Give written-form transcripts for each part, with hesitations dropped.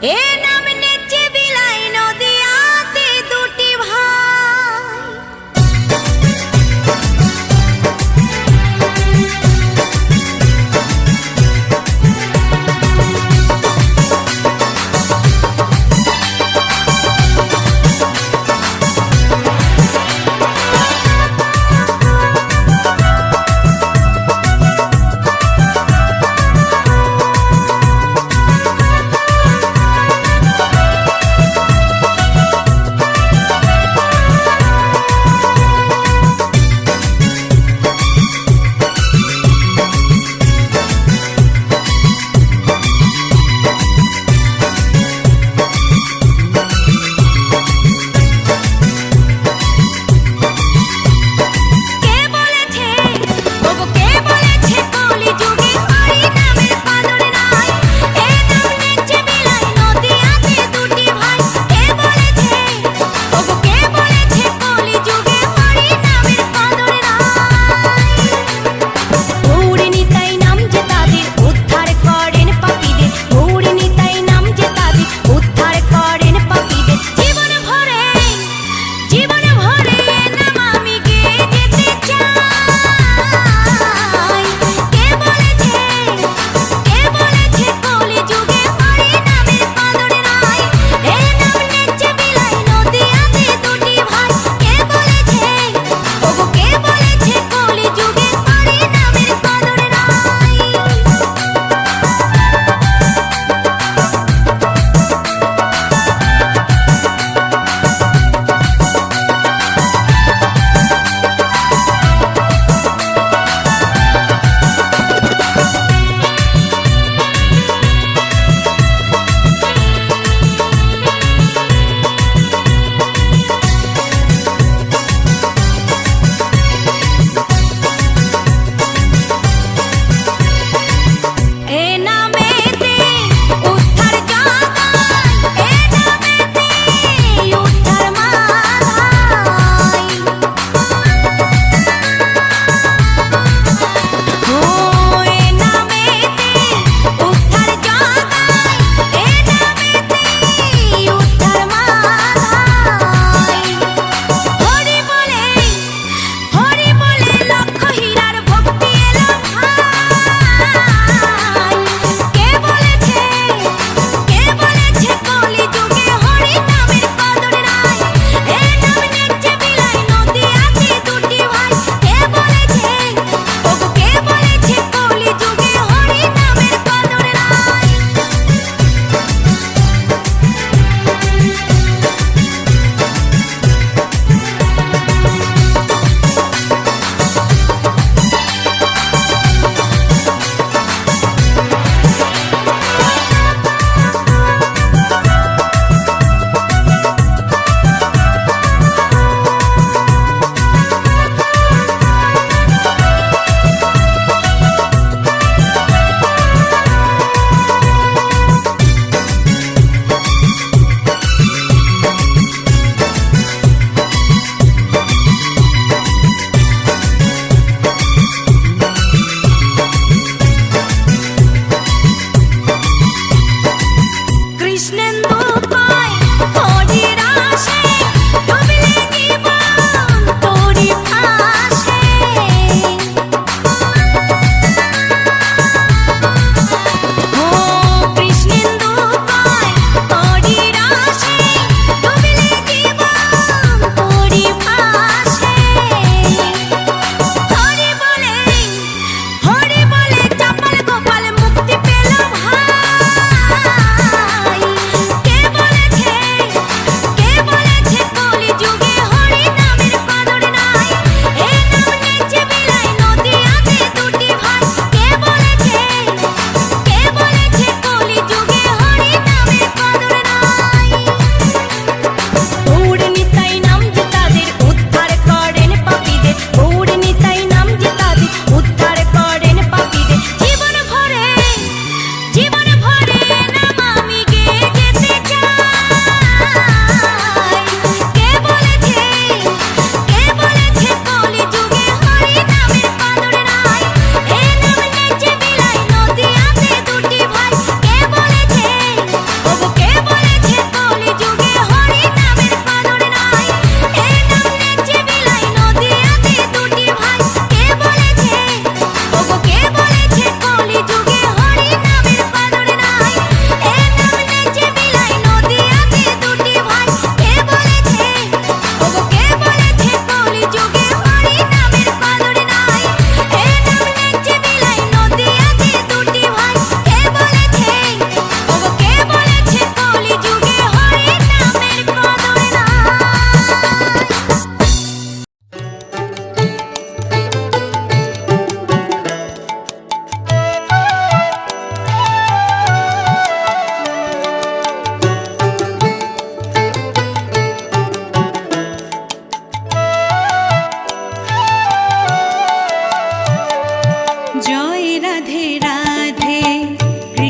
এ নাম নেচে বিলাই নদিয়াতে দুটি ভাই।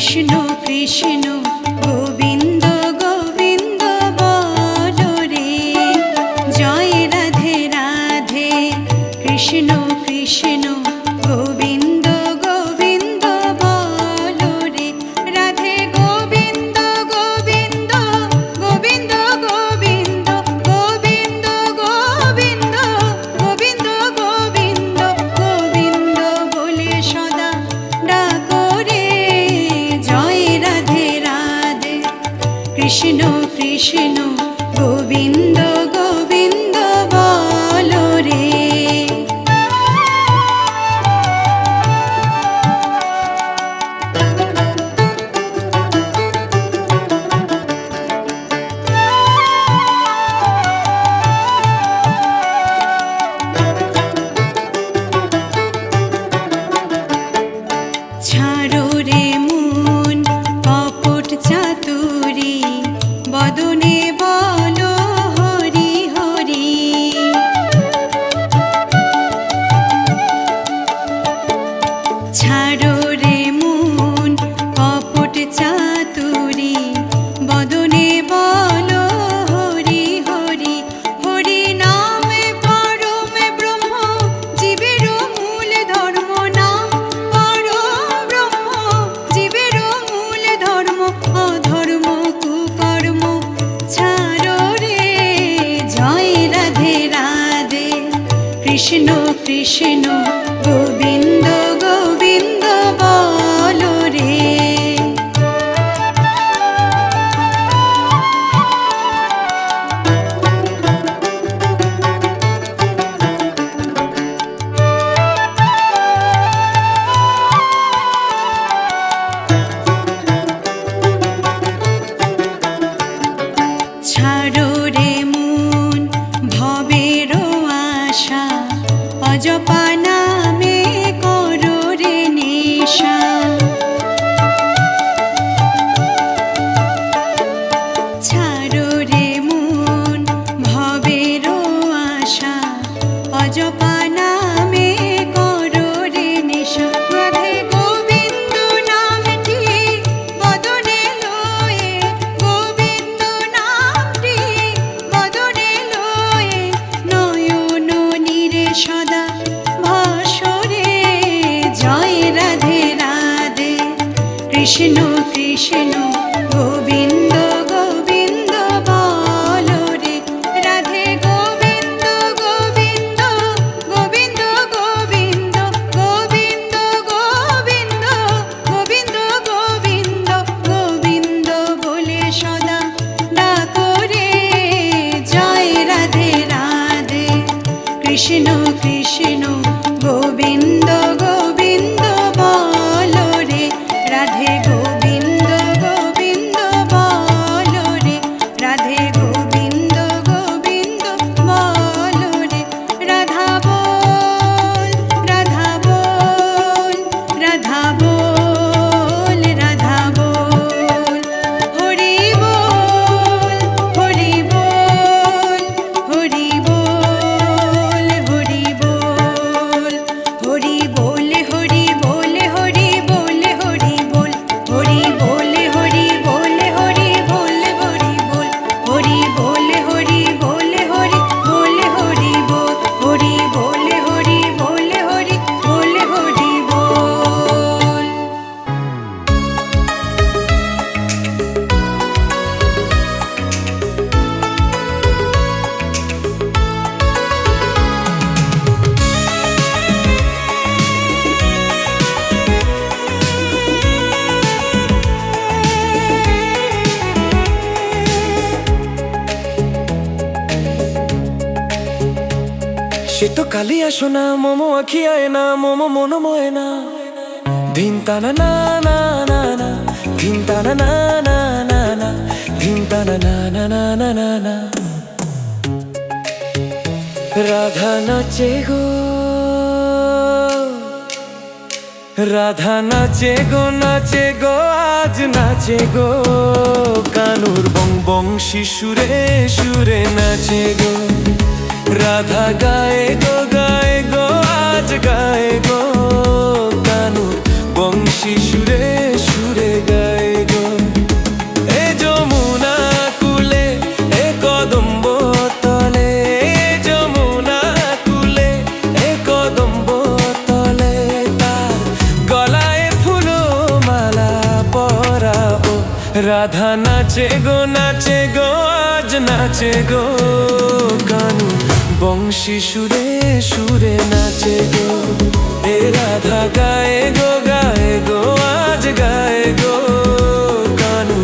কৃষ্ণ কৃষ্ণ গোবিন্দ গোবিন্দ বলো রে, জয় রাধে রাধে। কৃষ্ণ কৃষ্ণ গোবিন্দ গোবিন্দ বলো রে, রাধে গোবিন্দ গোবিন্দ গোবিন্দ গোবিন্দ গোবিন্দ গোবিন্দ গোবিন্দ গোবিন্দ গোবিন্দ বলে সদা ডাকো রে, জয় রাধে রাধে। কৃষ্ণ কৃষ্ণ গোবিন্দ গোবিন্দ বলো রে। ছাড়ো রে মন কপট চাতুরি, বদনে বলো হরি হরি। ছাড়ো রে মন কপট চাতুরি, বদনে বলো হরি হরি। হরি নামে পরমে ব্রহ্ম, জীবের মূল ধর্ম। নাম পরম ব্রহ্ম, জীবের মূল ধর্ম। অধর্ম কুকর্ম ছাড়ো রে, জয় রাধে রাধে। কৃষ্ণ কৃষ্ণ গোবিন্দ গোবিন্দ বলো রে। ছাড়ো রে মন ভবের আশা, অজপা নামে করো রে নেশা। ছাড়ো রে মন ভবের আশা, অজপা নামে করো রে নেশা। রাধে গোবিন্দ নামটি বদনে লয়ে, গোবিন্দ নামটি বদনে লয়ে। নয়ন নীরে সদা ভাসরে, জয় রাধে রাধে। কৃষ্ণ কৃষ্ণ গোবিন্দ গোবিন্দ বলো রে, রাধে গোবিন্দ গোবিন্দ গোবিন্দ গোবিন্দ গোবিন্দ গোবিন্দ গোবিন্দ গোবিন্দ গোবিন্দ বলে সদা ডাকো রে, জয় রাধে রাধে। কৃষ্ণ কৃষ্ণ গোবিন্দ গোবিন্দ বলো রে, রাধে গোবিন্দ গোবিন্দ বলো রে, রাধে গোবিন্দ গোবিন্দ বলো রে। রাধা বল রাধা বল রাধা বল রাধা বল। হরি বল হরি বল হরি বল হরি বল। হরি বল হরি বল হরি বল হরি বল। হরি বল হরি বল হরি বল হরি বল। হরি বল হরি বল হরি বল হরি বল। হরি বল হরি বল হরি বল হরি বল। সে তো কালিয়া সোনা, মোমো আখিয়ায় না, মোমো মনোময় না। ধিন তানা না না না না, ধিন তানা না না না না, ধিন তানা না না না না না না। রাধা নাচে গো, রাধা নাচে গো, নাচে গো, আজ নাচে গো। কানুর বং বংশী সুরে সুরে নাচে গো। রাধা গায়ে গো, গায়ে গো, আজ গায়ে গো। কানুর বংশী সুরে সুরে গায়ে। রাধা নাচে গো আজ নাচে গো কানু বংশী সুরে সুরে নাচে গো এ রাধা গায়ে গো আজ গায়ে গো কানু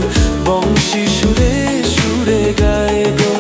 বংশী সুরে সুরে গায়ে গো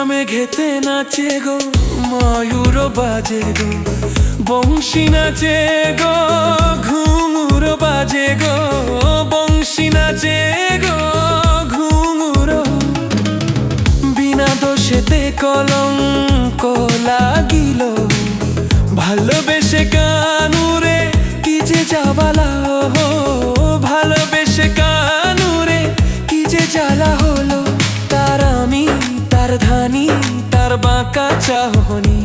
মেঘেতে নাচে গো ময়ূর বাজে গো বংশী নাচে গো ঘুঙুর বাজে গো বংশী নাচে গো ঘুঙুর বিনা দোষেতে কলঙ্ক লাগিল ভালোবেসে কানুরে কি যে জাবালা ভালোবেসে কানুরে কি যে জ্বালা হলো তার আমি তার ধানি তার বাঁকা চাহনি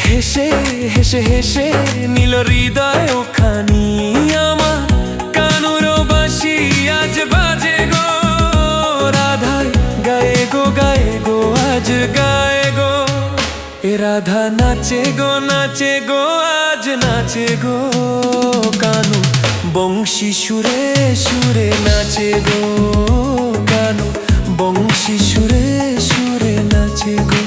হেসে হেসে হেসে নীল হৃদয় ওখানি আমার কানুর বাঁশি আজ বাজে গো রাধায় গায়ে গো আজ গায়ে গো এ রাধা নাচে গো আজ নাচে গো কানু বংশী সুরে সুরে নাচে গো কানু বংশী সুরে সুরে নাচে গো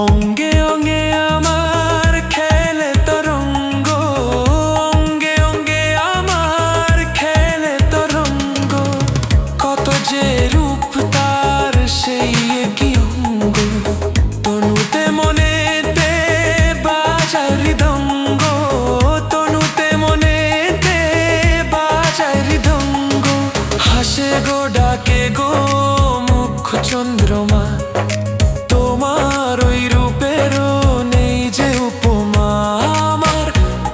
অঙ্গে অঙ্গে আমার খেলে তরঙ্গ অঙ্গে অঙ্গে আমার খেলে তরঙ্গ কত যে রূপ তার সেই কি অঙ্গ তনুতে মনেতে বাজায় হৃদঙ্গ তনুতে মনেতে বাজায় হৃদঙ্গ হাসে গো ডাকে গো মুখ চন্দ্রমা তোমার ওই রূপেরও নেই যে উপমা আমার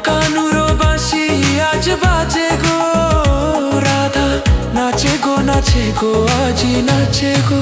কানুর বাঁশি আজ বাজে গো রাধা নাচে গো আজি নাচে গো